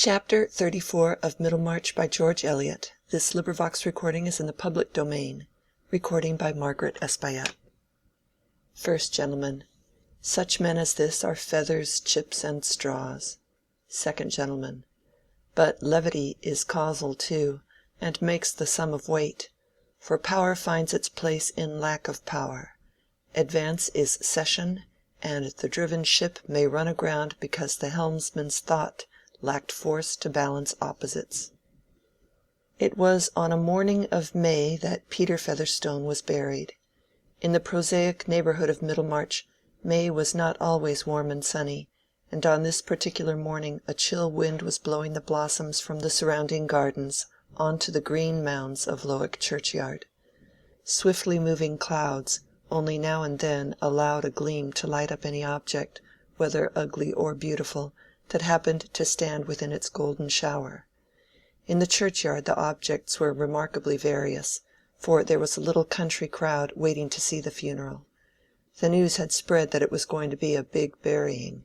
Chapter 34 of Middlemarch by George Eliot. This recording is in the public domain. Recording by Margaret Espayette. First Gentleman. Such men as this are feathers, chips, and straws. Second Gentleman. But levity is causal too, and makes the sum of weight. For power finds its place in lack of power. Advance is cession, and the driven ship may run aground because the helmsman's thought lacked force to balance opposites. It was on a morning of May that Peter Featherstone was buried. In the prosaic neighborhood of Middlemarch, May was not always warm and sunny, and on this particular morning a chill wind was blowing the blossoms from the surrounding gardens on to the green mounds of Lowick churchyard. Swiftly moving clouds only now and then allowed a gleam to light up any object, whether ugly or beautiful, that happened to stand within its golden shower. In the churchyard the objects were remarkably various, for there was a little country crowd waiting to see the funeral. The news had spread that it was going to be a big burying.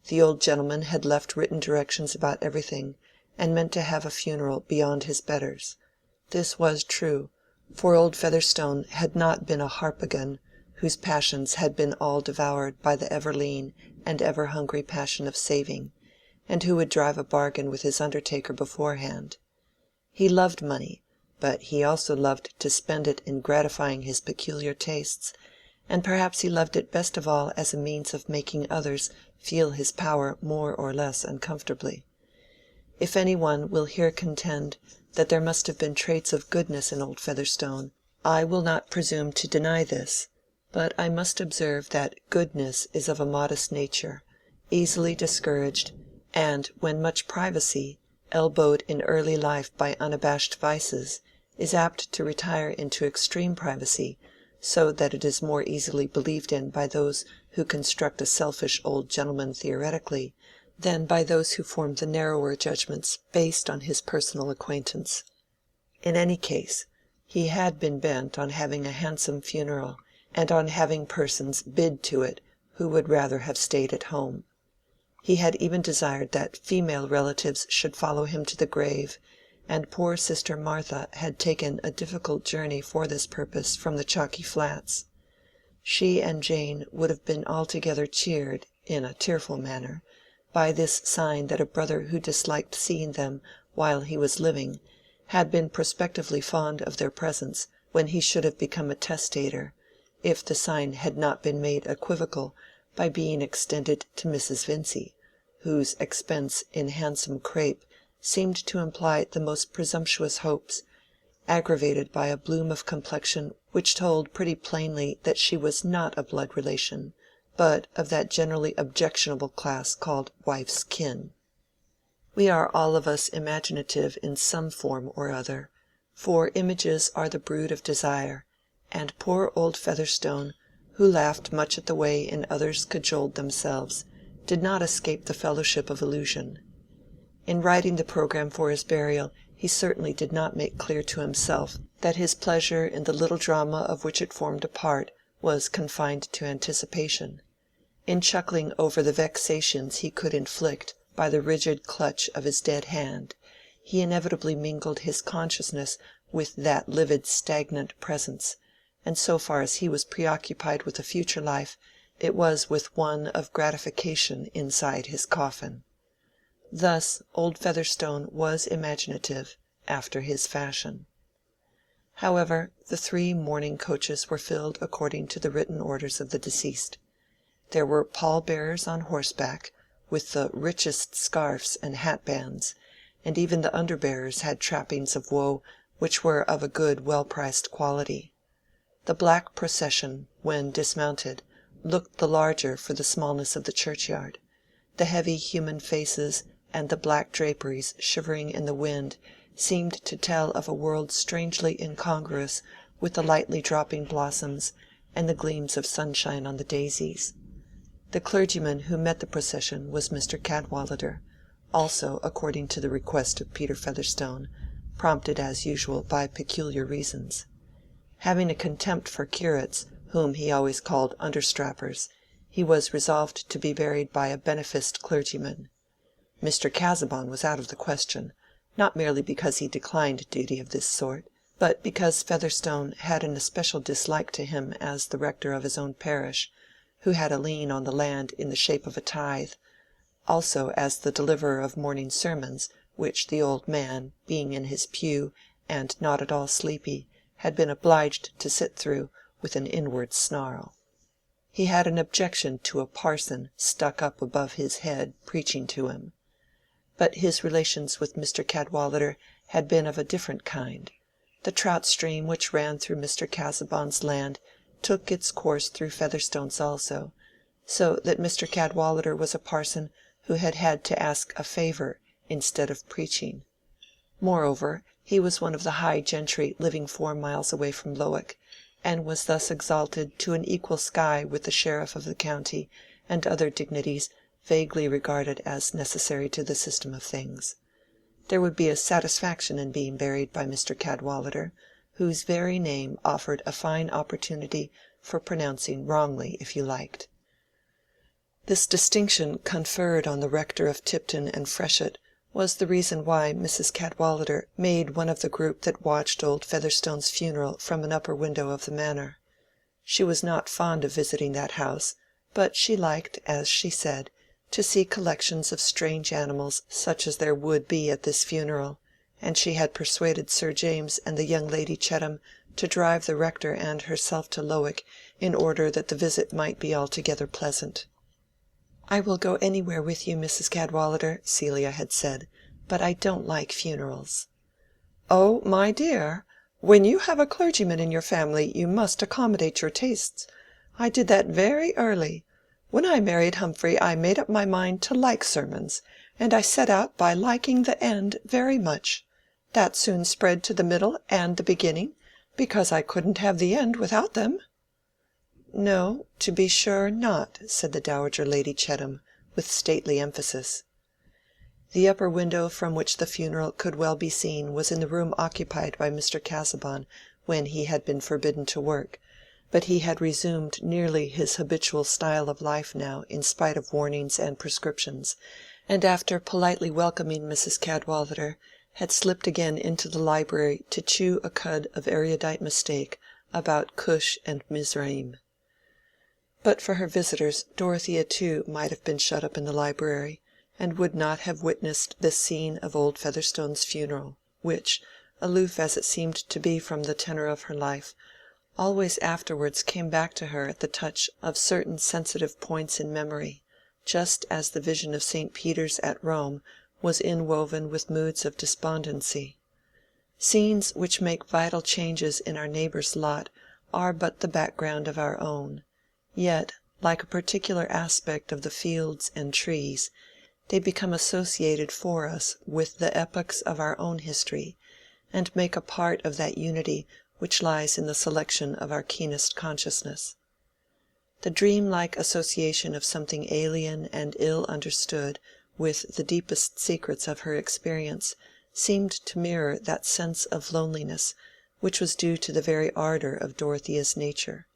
The old gentleman had left written directions about everything, and meant to have a funeral beyond his betters. This was true, for old Featherstone had not been a harpagon whose passions had been all devoured by the ever-lean and ever-hungry passion of saving, and who would drive a bargain with his undertaker beforehand. He loved money, but he also loved to spend it in gratifying his peculiar tastes, and perhaps he loved it best of all as a means of making others feel his power more or less uncomfortably. If any one will here contend that there must have been traits of goodness in old Featherstone, I will not presume to deny this, but I must observe that goodness is of a modest nature, easily discouraged, and when much privacy, elbowed in early life by unabashed vices, is apt to retire into extreme privacy, so that it is more easily believed in by those who construct a selfish old gentleman theoretically, than by those who form the narrower judgments based on his personal acquaintance. In any case, he had been bent on having a handsome funeral, and on having persons bid to it who would rather have stayed at home. He had even desired that female relatives should follow him to the grave, and poor sister Martha had taken a difficult journey for this purpose from the Chalky Flats. She and Jane would have been altogether cheered, in a tearful manner, by this sign that a brother who disliked seeing them while he was living had been prospectively fond of their presence when he should have become a testator, if the sign had not been made equivocal by being extended to Mrs. Vincy, whose expense in handsome crape seemed to imply the most presumptuous hopes, aggravated by a bloom of complexion which told pretty plainly that she was not a blood relation, but of that generally objectionable class called wife's kin. We are all of us imaginative in some form or other, for images are the brood of desire, and poor old Featherstone, who laughed much at the way in others cajoled themselves, did not escape the fellowship of illusion. In writing the program for his burial he certainly did not make clear to himself that his pleasure in the little drama of which it formed a part was confined to anticipation. In chuckling over the vexations he could inflict by the rigid clutch of his dead hand, he inevitably mingled his consciousness with that livid stagnant presence, and so far as he was preoccupied with a future life, it was with one of gratification inside his coffin. Thus old Featherstone was imaginative, after his fashion. However, the 3 mourning coaches were filled according to the written orders of the deceased. There were pall-bearers on horseback, with the richest scarfs and hat-bands, and even the underbearers had trappings of woe which were of a good well-priced quality. The black procession, when dismounted, looked the larger for the smallness of the churchyard. The heavy human faces and the black draperies shivering in the wind seemed to tell of a world strangely incongruous with the lightly dropping blossoms and the gleams of sunshine on the daisies. The clergyman who met the procession was Mr. Cadwallader, also according to the request of Peter Featherstone, prompted as usual by peculiar reasons. Having a contempt for curates, whom he always called understrappers, he was resolved to be buried by a beneficed clergyman. Mr. Casaubon was out of the question, not merely because he declined duty of this sort, but because Featherstone had an especial dislike to him as the rector of his own parish, who had a lien on the land in the shape of a tithe, also as the deliverer of morning sermons, which the old man, being in his pew and not at all sleepy, had been obliged to sit through with an inward snarl. He had an objection to a parson stuck up above his head preaching to him. But his relations with Mr. Cadwallader had been of a different kind. The trout stream which ran through Mr. Casaubon's land took its course through Featherstone's also, so that Mr. Cadwallader was a parson who had had to ask a favor instead of preaching. Moreover, he was one of the high gentry living 4 miles away from Lowick, and was thus exalted to an equal sky with the sheriff of the county and other dignities vaguely regarded as necessary to the system of things. There would be a satisfaction in being buried by Mr. Cadwallader, whose very name offered a fine opportunity for pronouncing wrongly if you liked. This distinction conferred on the rector of Tipton and Freshitt was the reason why Mrs. Cadwallader made one of the group that watched old Featherstone's funeral from an upper window of the manor. She was not fond of visiting that house, but she liked, as she said, to see collections of strange animals such as there would be at this funeral, and she had persuaded Sir James and the young Lady Chettam to drive the rector and herself to Lowick in order that the visit might be altogether pleasant. "I will go anywhere with you, Mrs. Cadwallader," Celia had said, "but I don't like funerals." "Oh, my dear, when you have a clergyman in your family you must accommodate your tastes. I did that very early. When I married Humphrey I made up my mind to like sermons, and I set out by liking the end very much. That soon spread to the middle and the beginning, because I couldn't have the end without them." "No, to be sure not," said the Dowager Lady Chettam, with stately emphasis. The upper window from which the funeral could well be seen was in the room occupied by Mr. Casaubon when he had been forbidden to work, but he had resumed nearly his habitual style of life now in spite of warnings and prescriptions, and after politely welcoming Mrs. Cadwallader, had slipped again into the library to chew a cud of erudite mistake about Cush and Mizraim. But for her visitors, Dorothea too might have been shut up in the library, and would not have witnessed this scene of old Featherstone's funeral, which, aloof as it seemed to be from the tenor of her life, always afterwards came back to her at the touch of certain sensitive points in memory, just as the vision of St. Peter's at Rome was inwoven with moods of despondency. Scenes which make vital changes in our neighbor's lot are but the background of our own. Yet, like a particular aspect of the fields and trees, they become associated for us with the epochs of our own history, and make a part of that unity which lies in the selection of our keenest consciousness. The dream-like association of something alien and ill understood with the deepest secrets of her experience seemed to mirror that sense of loneliness which was due to the very ardor of Dorothea's nature.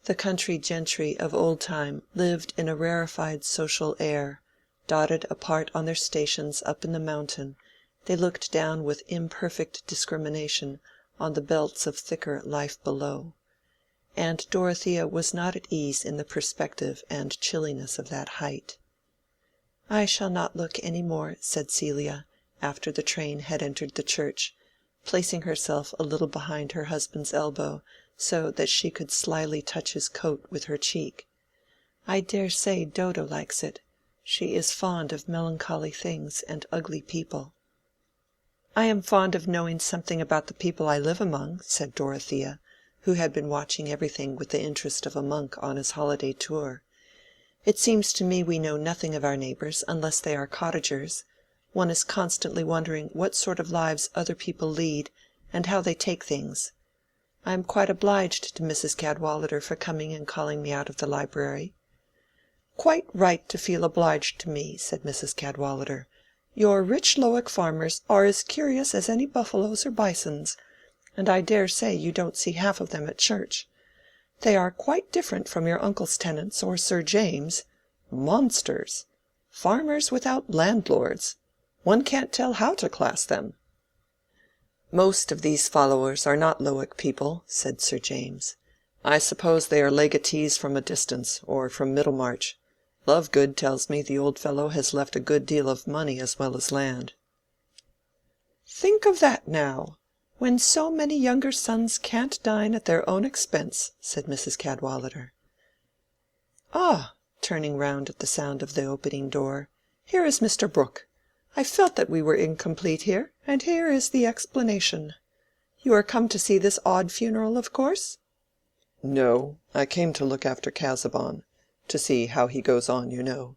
The country gentry of old time lived in a rarefied social air. Dotted apart on their stations up in the mountain, they looked down with imperfect discrimination on the belts of thicker life below. And Dorothea was not at ease in the perspective and chilliness of that height. "I shall not look any more," said Celia, after the train had entered the church, placing herself a little behind her husband's elbow, so that she could slyly touch his coat with her cheek. "I dare say Dodo likes it. She is fond of melancholy things and ugly people." "I am fond of knowing something about the people I live among," said Dorothea, who had been watching everything with the interest of a monk on his holiday tour. "It seems to me we know nothing of our neighbors unless they are cottagers. One is constantly wondering what sort of lives other people lead, and how they take things. I am quite obliged to Mrs. Cadwallader for coming and calling me out of the library." "Quite right to feel obliged to me," said Mrs. Cadwallader. "Your rich Lowick farmers are as curious as any buffaloes or bisons, and I dare say you don't see half of them at church. They are quite different from your uncle's tenants or Sir James. Monsters! Farmers without landlords. One can't tell how to class them." "Most of these followers are not Lowick people," said Sir James. "I suppose they are legatees from a distance, or from Middlemarch. Lovegood tells me the old fellow has left a good deal of money as well as land." "Think of that now, when so many younger sons can't dine at their own expense," said Mrs. Cadwallader. "Ah!" turning round at the sound of the opening door, "here is Mr. Brooke. I felt that we were incomplete here, and here is the explanation. You are come to see this odd funeral, of course?" "No, I came to look after Casaubon—to see how he goes on, you know.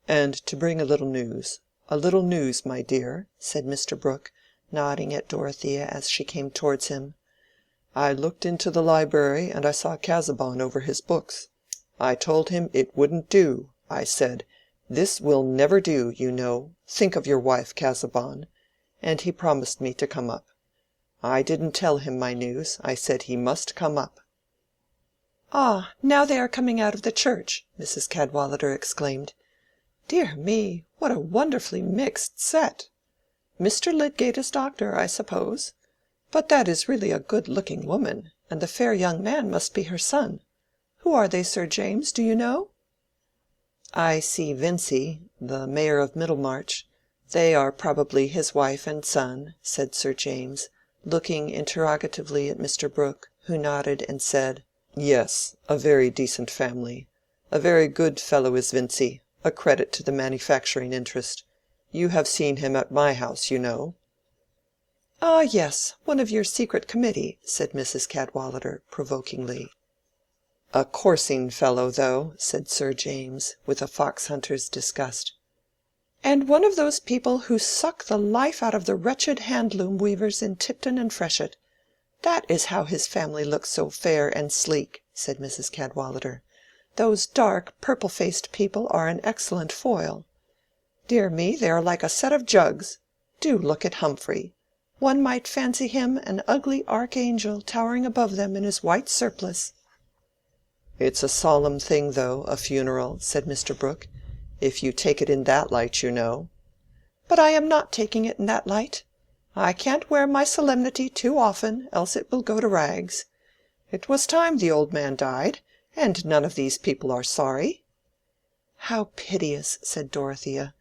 And to bring a little news. A little news, my dear," said Mr. Brooke, nodding at Dorothea as she came towards him. "I looked into the library and I saw Casaubon over his books. I told him it wouldn't do. I said, 'This will never do, you know. Think of your wife, Casaubon.' And he promised me to come up. I didn't tell him my news. I said he must come up." "Ah, now they are coming out of the church!" Mrs. Cadwallader exclaimed. "Dear me, what a wonderfully mixed set! Mr. Lydgate is doctor, I suppose. But that is really a good-looking woman, and the fair young man must be her son. Who are they, Sir James, do you know?" "I see Vincy, the mayor of Middlemarch. They are probably his wife and son," said Sir James, looking interrogatively at Mr. Brooke, who nodded and said, "Yes, a very decent family. A very good fellow is Vincy, a credit to the manufacturing interest. You have seen him at my house, you know." "Ah, yes, one of your secret committee," said Mrs. Cadwallader, provokingly. "A coursing fellow, though," said Sir James, with a fox-hunter's disgust. "And one of those people who suck the life out of the wretched handloom weavers in Tipton and Freshitt. That is how his family looks so fair and sleek," said Mrs. Cadwallader. "Those dark, purple-faced people are an excellent foil. Dear me, they are like a set of jugs. Do look at Humphrey. One might fancy him an ugly archangel towering above them in his white surplice." "It's a solemn thing, though, a funeral," said Mr. Brooke, "if you take it in that light, you know." "But I am not taking it in that light. I can't wear my solemnity too often, else it will go to rags. It was time the old man died, and none of these people are sorry." "How piteous!" said Dorothea.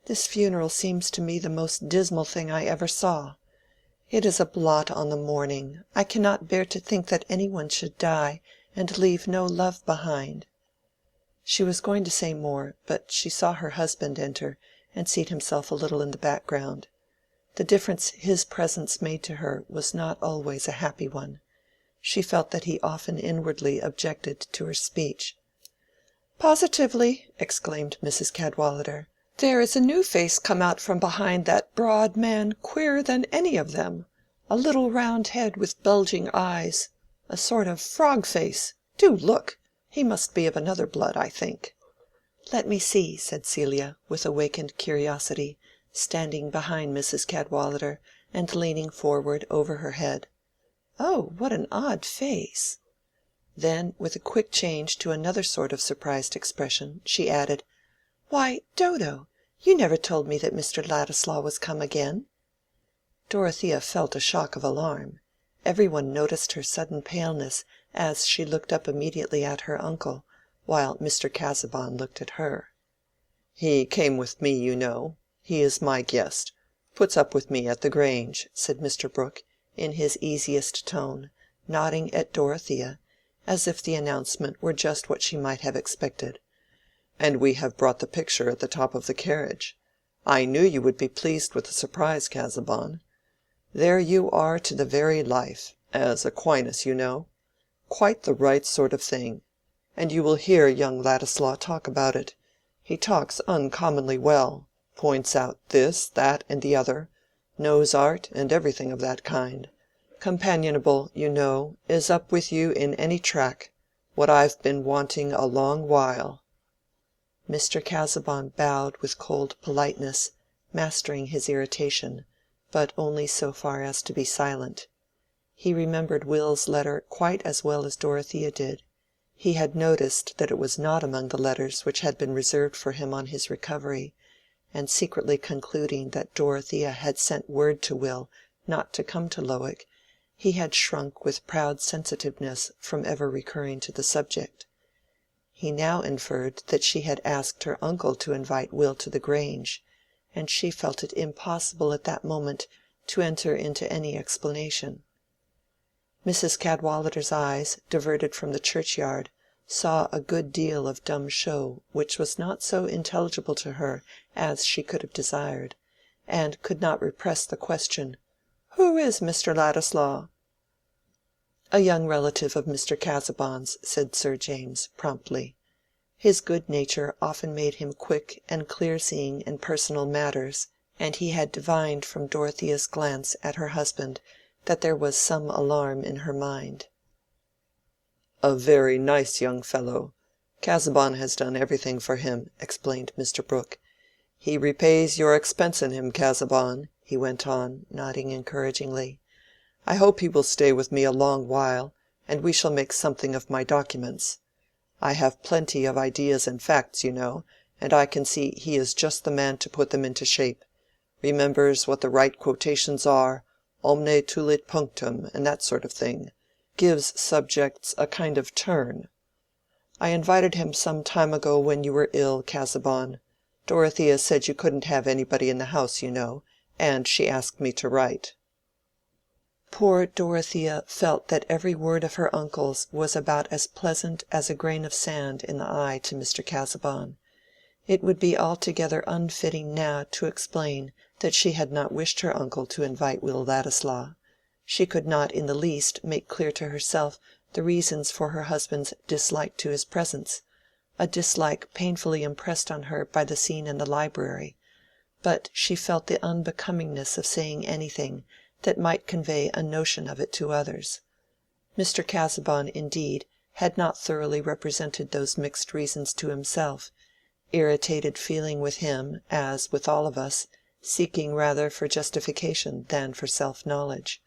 "This funeral seems to me the most dismal thing I ever saw. It is a blot on the morning. I cannot bear to think that any one should die and leave no love behind." She was going to say more, but she saw her husband enter and seat himself a little in the background. The difference his presence made to her was not always a happy one. She felt that he often inwardly objected to her speech. "Positively," exclaimed Mrs. Cadwallader, "there is a new face come out from behind that broad man queerer than any of them. A little round head with bulging eyes. A sort of frog face. Do look! He must be of another blood, I think." "Let me see," said Celia, with awakened curiosity, standing behind Mrs. Cadwallader and leaning forward over her head. "Oh, what an odd face!" Then, with a quick change to another sort of surprised expression, she added, "Why, Dodo, you never told me that Mr. Ladislaw was come again." Dorothea felt a shock of alarm. Every one noticed her sudden paleness as she looked up immediately at her uncle, while Mr. Casaubon looked at her. "He came with me, you know. He is my guest. Puts up with me at the Grange," said Mr. Brooke, in his easiest tone, nodding at Dorothea, as if the announcement were just what she might have expected. "And we have brought the picture at the top of the carriage. I knew you would be pleased with the surprise, Casaubon. There you are to the very life, as Aquinas, you know. Quite the right sort of thing. And you will hear young Ladislaw talk about it. He talks uncommonly well, points out this, that, and the other, knows art and everything of that kind. Companionable, you know, is up with you in any track, what I've been wanting a long while." Mr. Casaubon bowed with cold politeness, mastering his irritation, but only so far as to be silent. He remembered Will's letter quite as well as Dorothea did. He had noticed that it was not among the letters which had been reserved for him on his recovery, and secretly concluding that Dorothea had sent word to Will not to come to Lowick, he had shrunk with proud sensitiveness from ever recurring to the subject. He now inferred that she had asked her uncle to invite Will to the Grange, and she felt it impossible at that moment to enter into any explanation. Mrs. Cadwallader's eyes, diverted from the churchyard, saw a good deal of dumb show which was not so intelligible to her as she could have desired, and could not repress the question, "Who is Mr. Ladislaw?" "A young relative of Mr. Casaubon's," said Sir James, promptly. His good nature often made him quick and clear-seeing in personal matters, and he had divined from Dorothea's glance at her husband that there was some alarm in her mind. "A very nice young fellow. Casaubon has done everything for him," explained Mr. Brooke. "He repays your expense in him, Casaubon," he went on, nodding encouragingly. "I hope he will stay with me a long while, and we shall make something of my documents. I have plenty of ideas and facts, you know, and I can see he is just the man to put them into shape. Remembers what the right quotations are, omne tulit punctum, and that sort of thing. Gives subjects a kind of turn. I invited him some time ago when you were ill, Casaubon. Dorothea said you couldn't have anybody in the house, you know, and she asked me to write." Poor Dorothea felt that every word of her uncle's was about as pleasant as a grain of sand in the eye to Mr. Casaubon. It would be altogether unfitting now to explain that she had not wished her uncle to invite Will Ladislaw. She could not in the least make clear to herself the reasons for her husband's dislike to his presence, a dislike painfully impressed on her by the scene in the library, but she felt the unbecomingness of saying anything that might convey a notion of it to others. Mr. Casaubon, indeed, had not thoroughly represented those mixed reasons to himself, irritated feeling with him, as with all of us, seeking rather for justification than for self-knowledge.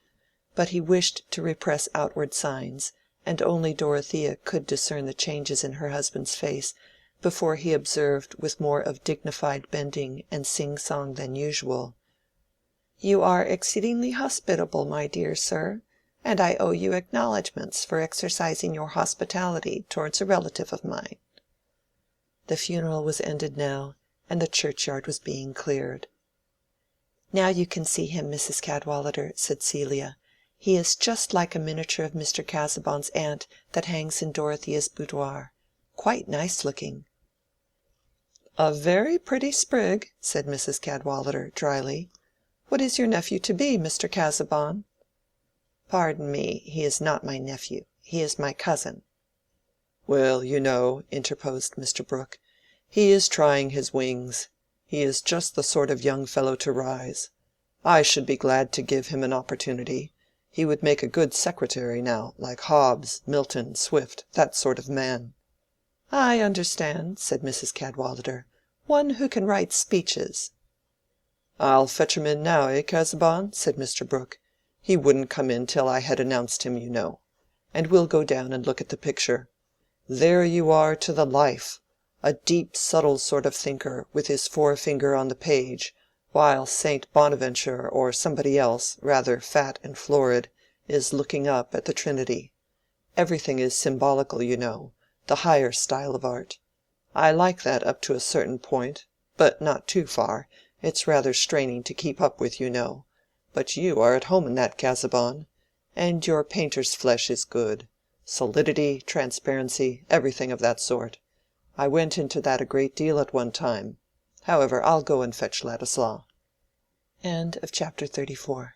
But he wished to repress outward signs, and only Dorothea could discern the changes in her husband's face before he observed with more of dignified bending and sing-song than usual, "You are exceedingly hospitable, my dear sir, and I owe you acknowledgments for exercising your hospitality towards a relative of mine." The funeral was ended now, and the churchyard was being cleared. "Now you can see him, Mrs. Cadwallader," said Celia. "He is just like a miniature of Mr. Casaubon's aunt that hangs in Dorothea's boudoir. Quite nice looking." "A very pretty sprig," said Mrs. Cadwallader, dryly. "What is your nephew to be, Mr. Casaubon?" "Pardon me, he is not my nephew. He is my cousin." "Well, you know," interposed Mr. Brooke, "he is trying his wings. He is just the sort of young fellow to rise. I should be glad to give him an opportunity. He would make a good secretary now, like Hobbes, Milton, Swift, that sort of man." "I understand," said Mrs. Cadwallader. "One who can write speeches." "I'll fetch him in now, Casaubon?" said Mr. Brooke. "He wouldn't come in till I had announced him, you know. And we'll go down and look at the picture. There you are to the life, a deep subtle sort of thinker with his forefinger on the page, while Saint Bonaventure or somebody else, rather fat and florid, is looking up at the Trinity. Everything is symbolical, you know, the higher style of art. I like that up to a certain point, but not too far. It's rather straining to keep up with, you know. But you are at home in that, Casaubon. And your painter's flesh is good. Solidity, transparency, everything of that sort. I went into that a great deal at one time. However, I'll go and fetch Ladislaw." Chapter 34.